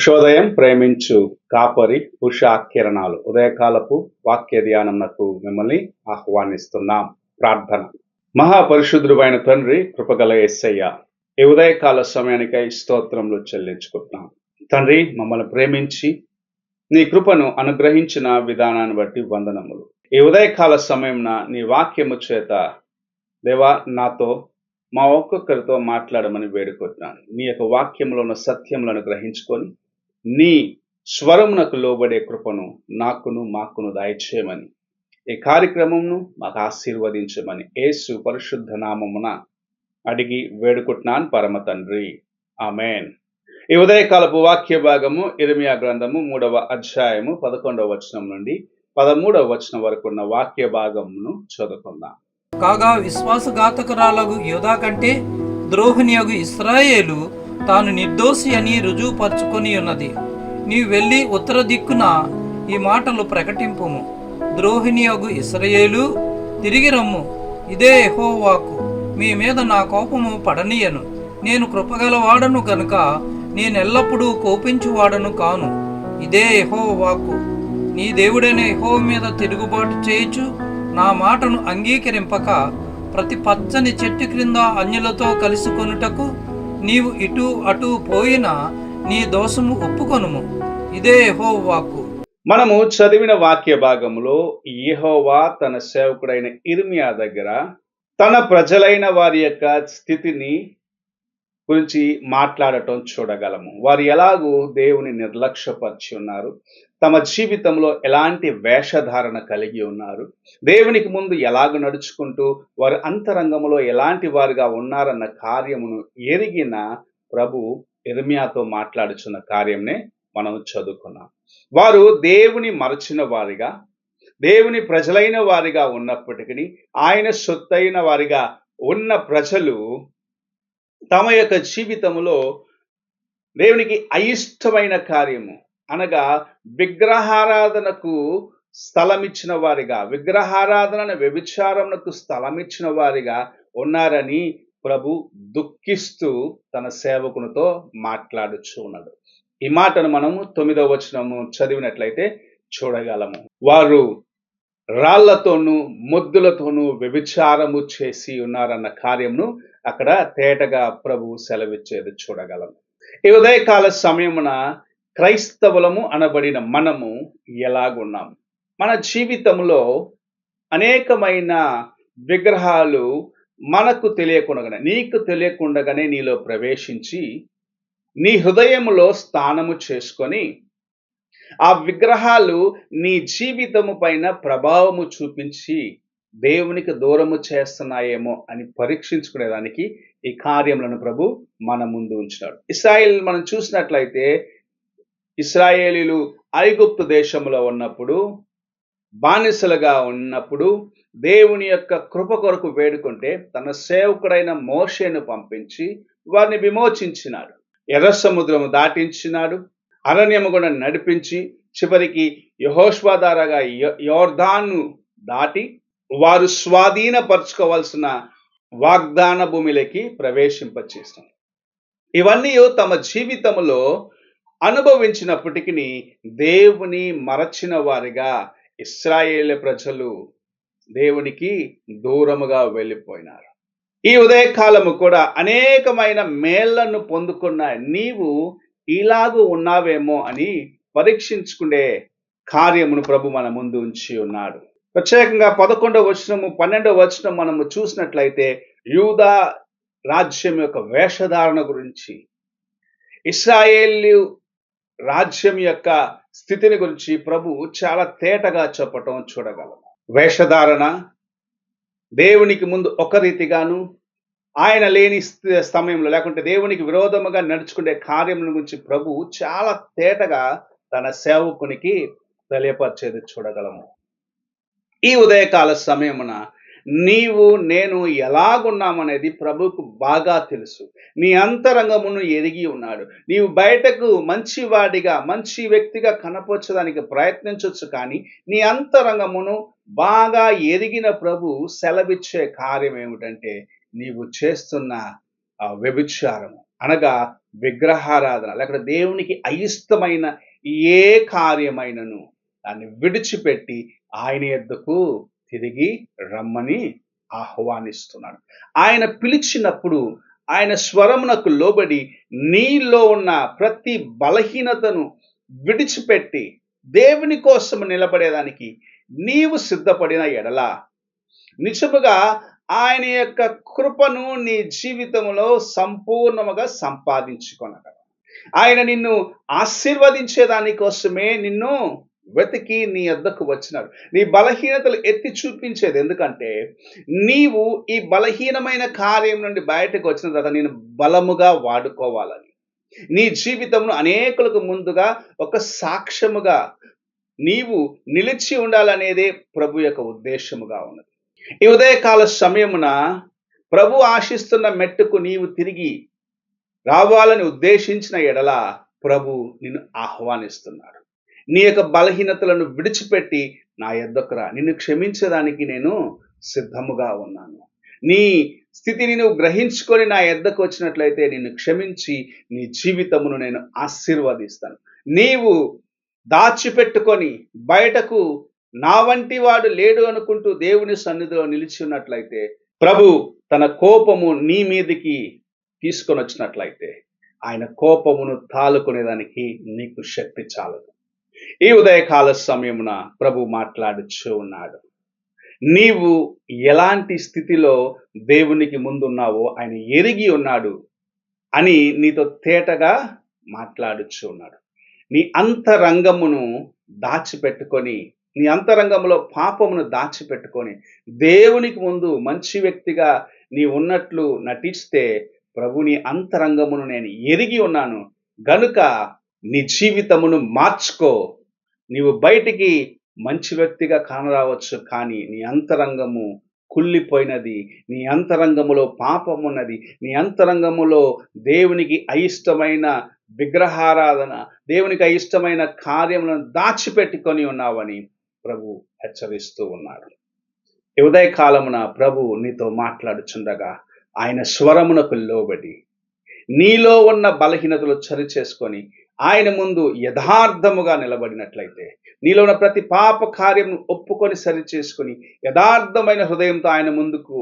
ఉషోదయం ప్రేమించు కాపరి ఉషా కిరణాలు ఉదయకాలపు వాక్య ధ్యానంనకు మిమ్మల్ని ఆహ్వానిస్తున్నాం. ప్రార్థన. మహాపరిశుద్ధుడైన తండ్రి, కృపగల యేసయ్య, ఈ ఉదయకాల సమయానికై స్తోత్రములు చెల్లించుకుంటున్నాం. తండ్రి, మమ్మల్ని ప్రేమించి నీ కృపను అనుగ్రహించిన విధానాన్ని బట్టి వందనములు. ఈ ఉదయకాల సమయంన నీ వాక్యము చేత దేవా నాతో మా ఒక్కొక్కరితో మాట్లాడమని వేడుకుంటున్నాను. నీ యొక్క వాక్యంలో ఉన్న సత్యములను గ్రహించుకొని నీ స్వరమునకు లోబడే కృపను మాకును దయచేయమని, ఈ కార్యక్రమంను మాకు ఆశీర్వదించమని యేసు పరిశుద్ధ నామమున అడిగి వేడుకుంటున్నాను పరమ తండ్రి, ఆమేన్. ఈ ఉదయకాలపు వాక్య భాగము ఇర్మియా గ్రంథము 3వ అధ్యాయము 11వ వచనం నుండి 13వ వచనం వరకు ఉన్న వాక్య భాగమును చదువుకుందాం. కాగా విశ్వాసఘాతకురాలగు యోధా కంటే ద్రోహిణియగు ఇశ్రాయేలు తాను నిర్దోషి అని రుజువుపరుచుకొని ఉన్నది. నీవు వెళ్ళి ఉత్తర దిక్కున ఈ మాటలు ప్రకటింపుము. ద్రోహిణియగు ఇశ్రాయేలు, తిరిగి రమ్ము, ఇదే యెహోవాకు, మీ మీద నా కోపము పడనీయను. నేను కృపగలవాడను గనుక నేనెల్లప్పుడూ కోపించువాడను కాను. ఇదే యెహోవాకు. నీ దేవుడైన యెహోవా మీద తిరుగుబాటు చేయుచు నా మాటను అంగీకరింపక ప్రతి పచ్చని చెట్టు క్రింద అన్యులతో కలుసుకొనుటకు నీవు ఇటు అటు పోయినా నీ దోషము ఒప్పుకొనుము. ఇదే యెహోవాకు. మనము చదివిన వాక్య భాగంలో యెహోవా తన సేవకుడైన ఇర్మియా దగ్గర తన ప్రజలైన వారి యొక్క స్థితిని గురించి మాట్లాడటం చూడగలము. వారు ఎలాగూ దేవుని నిర్లక్ష్యపరిచి ఉన్నారు, తమ జీవితంలో ఎలాంటి వేషధారణ కలిగి ఉన్నారు, దేవునికి ముందు ఎలాగ నడుచుకుంటూ వారి అంతరంగంలో ఎలాంటి వారుగా ఉన్నారన్న కార్యమును ఎరిగిన ప్రభు ఇర్మియాతో మాట్లాడుచున్న కార్యంనే మనం చదువుకున్నాం. వారు దేవుని మరచిన వారిగా, దేవుని ప్రజలైన వారిగా ఉన్నప్పటికీ ఆయన సొత్తైన వారిగా ఉన్న ప్రజలు తమ యొక్క జీవితంలో దేవునికి అయిష్టమైన కార్యము అనగా విగ్రహారాధనకు స్థలమిచ్చిన వారిగా, విగ్రహారాధన వ్యభిచారమునకు స్థలమిచ్చిన వారిగా ఉన్నారని ప్రభు దుఃఖిస్తూ తన సేవకునితో మాట్లాడుచూ ఉన్నాడు. ఈ మాటను మనము 9వ వచనము చదివినట్లయితే చూడగలము. వారు రాళ్లతోనూ మొద్దులతోనూ వ్యభిచారము చేసి ఉన్నారన్న కార్యమును అక్కడ తేటగా ప్రభు సెలవిచ్చేది చూడగలము. ఈ ఉదయకాల సమయమున క్రైస్తవులము అనబడిన మనము ఎలాగున్నాం? మన జీవితంలో అనేకమైన విగ్రహాలు మనకు తెలియకుండానే, నీకు తెలియకుండానే నీలో ప్రవేశించి నీ హృదయములో స్థానము చేసుకొని ఆ విగ్రహాలు నీ జీవితము పైన ప్రభావము చూపించి దేవునికి దూరము చేస్తున్నాయేమో అని పరీక్షించుకునేదానికి ఈ కార్యములను ప్రభు మన ముందు ఉంచాడు. ఇశ్రాయేల్ మనం చూసినట్లయితే ఇశ్రాయేలీలు ఐగుప్తు దేశంలో ఉన్నప్పుడు, బానిసలుగా ఉన్నప్పుడు దేవుని యొక్క కృప కొరకు వేడుకుంటే తన సేవకుడైన మోషేను పంపించి వారిని విమోచించినాడు. ఎర్ర సముద్రము దాటించినాడు, అరణ్యము కూడా నడిపించి చివరికి యెహోషువ ద్వారాగా యోర్దాను దాటి వారు స్వాధీనపరచుకోవాల్సిన వాగ్దాన భూమిలోకి ప్రవేశింపచేస్తారు. ఇవన్నీ తమ జీవితంలో అనుభవించినప్పటికీ దేవుని మరచిన వారిగా ఇశ్రాయేలు ప్రజలు దేవునికి దూరముగా వెళ్ళిపోయినారు. ఈ ఉదయకాలము కూడా అనేకమైన మేళ్లను పొందుకున్న నీవు ఇలాగూ ఉన్నావేమో అని పరీక్షించుకునే కార్యమును ప్రభు మన ముందు ఉంచి ఉన్నాడు. ప్రత్యేకంగా 11వ వచనము 12వ వచనం మనము చూసినట్లయితే యూదా రాజ్యం యొక్క వేషధారణ గురించి, ఇశ్రాయేలు రాజ్యం యొక్క స్థితిని గురించి ప్రభు చాలా తేటగా చెప్పటం చూడగలము. వేషధారణ దేవునికి ముందు ఒక రీతిగాను, ఆయన లేని సమయంలో లేకుంటే దేవునికి విరోధముగా నడుచుకునే కార్యముల గురించి ప్రభు చాలా తేటగా తన సేవకునికి తెలియపరిచేది చూడగలము. ఈ ఉదయకాల సమయమున నీవు నేను ఎలాగున్నామనేది ప్రభుకు బాగా తెలుసు. నీ అంతరంగమును ఎరిగి ఉన్నాడు. నీవు బయటకు మంచివాడిగా, మంచి వ్యక్తిగా కనపరచడానికి ప్రయత్నించవచ్చు, కానీ నీ అంతరంగమును బాగా ఎరిగిన ప్రభు సెలవిచ్చే కార్యం ఏమిటంటే నీవు చేస్తున్న వ్యభిచారము అనగా విగ్రహారాధన, లేకపోతే దేవునికి అయిష్టమైన ఏ కార్యమైనను దాన్ని విడిచిపెట్టి ఆయన యొద్దకు తిరిగి రమ్మని ఆహ్వానిస్తున్నాడు. ఆయన పిలిచినప్పుడు ఆయన స్వరమునకు లోబడి నీలో ఉన్న ప్రతి బలహీనతను విడిచిపెట్టి దేవుని కోసం నిలబడేదానికి నీవు సిద్ధపడిన ఎడల నిజముగా ఆయన యొక్క కృపను నీ జీవితంలో సంపూర్ణముగా సంపాదించుకొనగలవు. ఆయన నిన్ను ఆశీర్వదించే దానికోసమే నిన్ను వెతికి నీ వద్దకు వచ్చినాడు. నీ బలహీనతలు ఎత్తి చూపించేది ఎందుకంటే నీవు ఈ బలహీనమైన కార్యం నుండి బయటకు వచ్చిన తర్వాత నేను బలముగా వాడుకోవాలని, నీ జీవితంలో అనేకులకు ముందుగా ఒక సాక్ష్యముగా నీవు నిలిచి ఉండాలనేదే ప్రభు యొక్క ఉద్దేశముగా ఉన్నది. ఈ ఉదయకాల సమయమున ప్రభు ఆశిస్తున్న మెట్టుకు నీవు తిరిగి రావాలని ఉద్దేశించిన ఎడల ప్రభు నిన్ను ఆహ్వానిస్తున్నాడు. నీ యొక్క బలహీనతలను విడిచిపెట్టి నా యొద్దకు రా, నిన్ను క్షమించడానికి నేను సిద్ధముగా ఉన్నాను. నీ స్థితిని నువ్వు గ్రహించుకొని నా యొద్దకు వచ్చినట్లయితే నిన్ను క్షమించి నీ జీవితమును నేను ఆశీర్వదిస్తాను. నీవు దాచిపెట్టుకొని బయటకు నా వంటి వాడు లేడు అనుకుంటూ దేవుని సన్నిధిలో నిలిచి ఉన్నట్లయితే ప్రభు తన కోపము నీ మీదికి తీసుకొని వచ్చినట్లయితే ఆయన కోపమును తాలుకునేదానికి నీకు శక్తి చాలదు. ఈ ఉదయకాల సమయమున ప్రభు మాట్లాడుచూ ఉన్నాడు. నీవు ఎలాంటి స్థితిలో దేవునికి ముందున్నావో ఆయన ఎరిగి ఉన్నాడు అని నీతో తేటగా మాట్లాడుచూ ఉన్నాడు. నీ అంతరంగమును దాచిపెట్టుకొని, నీ అంతరంగంలో పాపమును దాచిపెట్టుకొని దేవునికి ముందు మంచి వ్యక్తిగా నీ ఉన్నట్లు నటిస్తే ప్రభు నీ అంతరంగమును నేను ఎరిగి ఉన్నాను గనుక నీ జీవితమును మార్చుకో. నీవు బయటికి మంచి వ్యక్తిగా కానరావచ్చు, కానీ నీ అంతరంగము కుళ్ళిపోయినది, నీ అంతరంగములో పాపమున్నది, నీ అంతరంగములో దేవునికి అయిష్టమైన విగ్రహారాధన, దేవునికి అయిష్టమైన కార్యములను దాచిపెట్టుకొని ఉన్నావని ప్రభు హెచ్చరిస్తూ ఉన్నాడు. ఈ ఉదయకాలమున ప్రభు నీతో మాట్లాడుచుండగా ఆయన స్వరమునకు లోబడి నీలో ఉన్న బలహీనతలు సరి చేసుకొని ఆయన ముందు యథార్థముగా నిలబడినట్లయితే, నీలో ఉన్న ప్రతి పాప కార్యం ఒప్పుకొని సరి చేసుకొని యథార్థమైన హృదయంతో ఆయన ముందుకు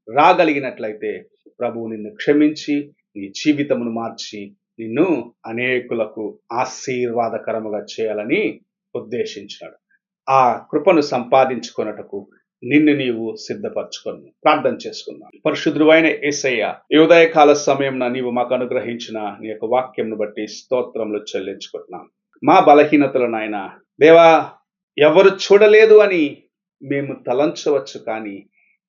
రాగలిగినట్లయితే ప్రభు నిన్ను క్షమించి నీ జీవితమును మార్చి నిన్ను అనేకులకు ఆశీర్వాదకరముగా చేయాలని ఉద్దేశించాడు. ఆ కృపను సంపాదించుకొనుటకు నిన్ను నీవు సిద్ధపరచుకొని ప్రార్థన చేసుకున్నాను. పరిశుద్ధుడైన యేసయ్య, ఈ ఉదయకాల సమయంలో నీవు మాకు అనుగ్రహించిన నీ యొక్క వాక్యంను బట్టి స్తోత్రములు చెల్లించుకుంటున్నాం. మా బలహీనతలు నాయన దేవా ఎవరు చూడలేదు అని మేము తలంచవచ్చు, కానీ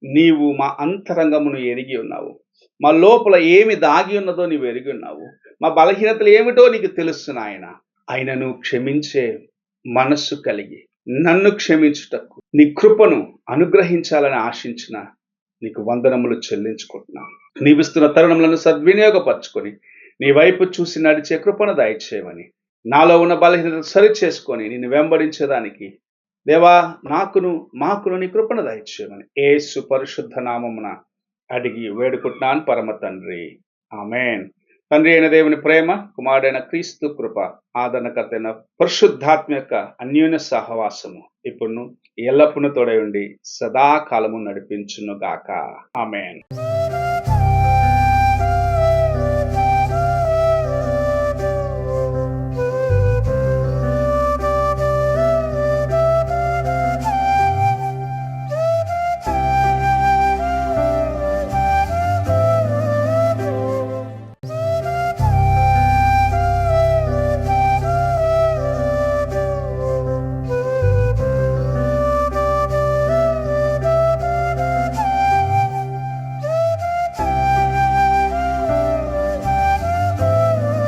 నీవు మా అంతరంగమును ఎరిగి ఉన్నావు. మా లోపల ఏమి దాగి ఉన్నదో నీవు ఎరిగి ఉన్నావు. మా బలహీనతలు ఏమిటో నీకు తెలుసు నాయన. ఆయనను క్షమించే మనస్సు కలిగి నన్ను క్షమించుటకు నీ కృపను అనుగ్రహించాలని ఆశించిన నీకు వందనములు చెల్లించుకుంటున్నాను. నీవిస్తున్న తరుణములను సద్వినియోగపరచుకొని నీ వైపు చూసి నడిచే కృపను దయచేయమని, నాలో ఉన్న బలహీనత సరి చేసుకొని నిన్ను వెంబడించేదానికి దేవా మాకును నీ కృపను దయచేయమని యేసు పరిశుద్ధ నామమున అడిగి వేడుకుంటున్నాను పరమ తండ్రి, ఆమేన్. తండ్రి అయిన దేవుని ప్రేమ, కుమారుడైన క్రీస్తు కృప, ఆదరణకర్త అయిన పరిశుద్ధాత్మ యొక్క అన్యోన్య సహవాసము ఇప్పుడు ఎల్లప్పుడూ తోడై ఉండి సదాకాలము నడిపించును గాక. ఆమేన్.